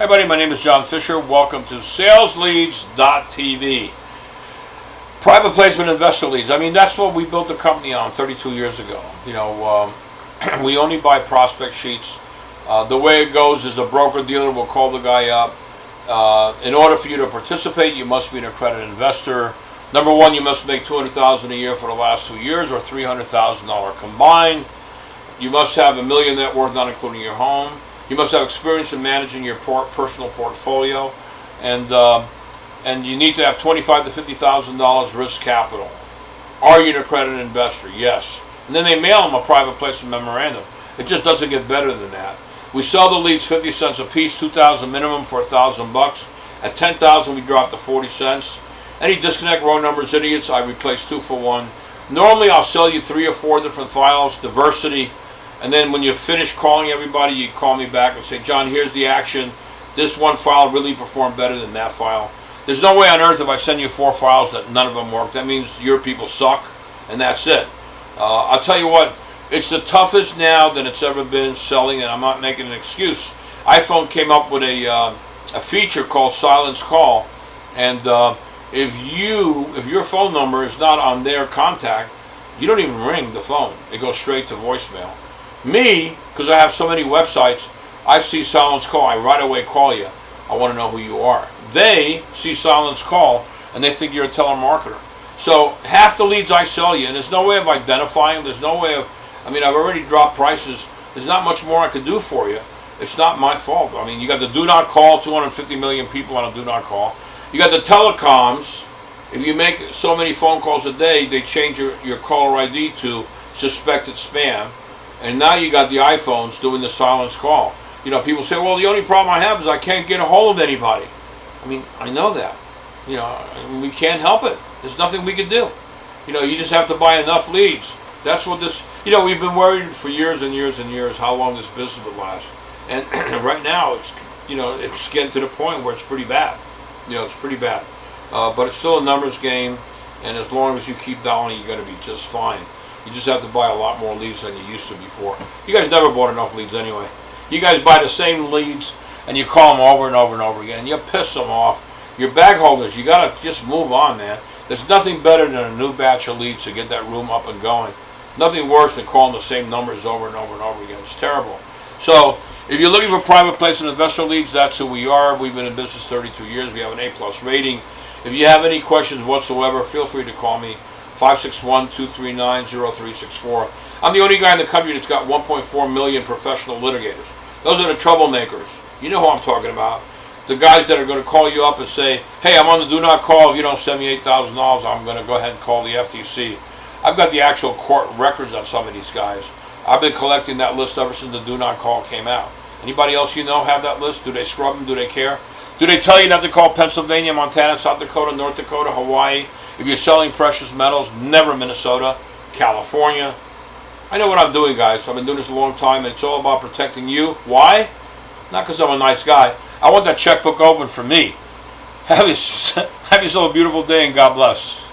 Hi buddy, my name is John Fisher. Welcome to salesleads.tv. Private placement investor leads. I mean, that's what we built the company on 32 years ago. We only buy prospect sheets. The way it goes is a broker-dealer will call the guy up. In order for you to participate, you must be an accredited investor. Number one, you must make $200,000 a year for the last 2 years, or $300,000 combined. You must have $1 million net worth, not including your home. You must have experience in managing your personal portfolio, and you need to have $25,000 to $50,000 risk capital. Are you an accredited investor? Yes. And then they mail them a private placement memorandum. It just doesn't get better than that. We sell the leads 50 cents a piece, $2,000 minimum for $1,000. At $10,000, we drop to 40 cents. Any disconnect, wrong numbers, idiots, I replace 2 for 1. Normally, I'll sell you 3 or 4 different files, diversity. And then when you finish calling everybody, you call me back and say, John, here's the action. This one file really performed better than that file. There's no way on earth if I send you 4 files that none of them work. That means your people suck, and that's it. I'll tell you what, it's the toughest now than it's ever been selling, and I'm not making an excuse. iPhone came up with a feature called Silence Call, and if your phone number is not on their contact, you don't even ring the phone. It goes straight to voicemail. Me, because I have so many websites, I see Silence Call, I right away call you. I want to know who you are. They see Silence Call, and they think you're a telemarketer. So half the leads I sell you, and there's no way of identifying, there's no way of, I've already dropped prices. There's not much more I could do for you. It's not my fault. You got the do not call, 250 million people on a do not call. You got the telecoms. If you make so many phone calls a day, they change your caller ID to suspected spam. And now you got the iPhones doing the silence call. People say, well, the only problem I have is I can't get a hold of anybody. I know that. We can't help it. There's nothing we can do. You just have to buy enough leads. That's what this, we've been worried for years and years and years how long this business would last. And right now it's getting to the point where it's pretty bad. It's pretty bad. But it's still a numbers game. And as long as you keep dialing, you're going to be just fine. You just have to buy a lot more leads than you used to before. You guys never bought enough leads anyway. You guys buy the same leads and you call them over and over and over again. You piss them off. Your bag holders, you got to just move on, man. There's nothing better than a new batch of leads to get that room up and going. Nothing worse than calling the same numbers over and over and over again. It's terrible. So if you're looking for private placement investor leads, that's who we are. We've been in business 32 years. We have an A+ rating. If you have any questions whatsoever, feel free to call me. 561-239-0364. I'm the only guy in the country that's got 1.4 million professional litigators. Those are the troublemakers. You know who I'm talking about. The guys that are going to call you up and say, hey, I'm on the do not call. If you don't send me $8,000, I'm going to go ahead and call the FTC. I've got the actual court records on some of these guys. I've been collecting that list ever since the do not call came out. Anybody else you know have that list? Do they scrub them? Do they care? Do they tell you not to call Pennsylvania, Montana, South Dakota, North Dakota, Hawaii? If you're selling precious metals, never Minnesota, California. I know what I'm doing, guys. I've been doing this a long time, and it's all about protecting you. Why? Not because I'm a nice guy. I want that checkbook open for me. Have yourself a beautiful day, and God bless.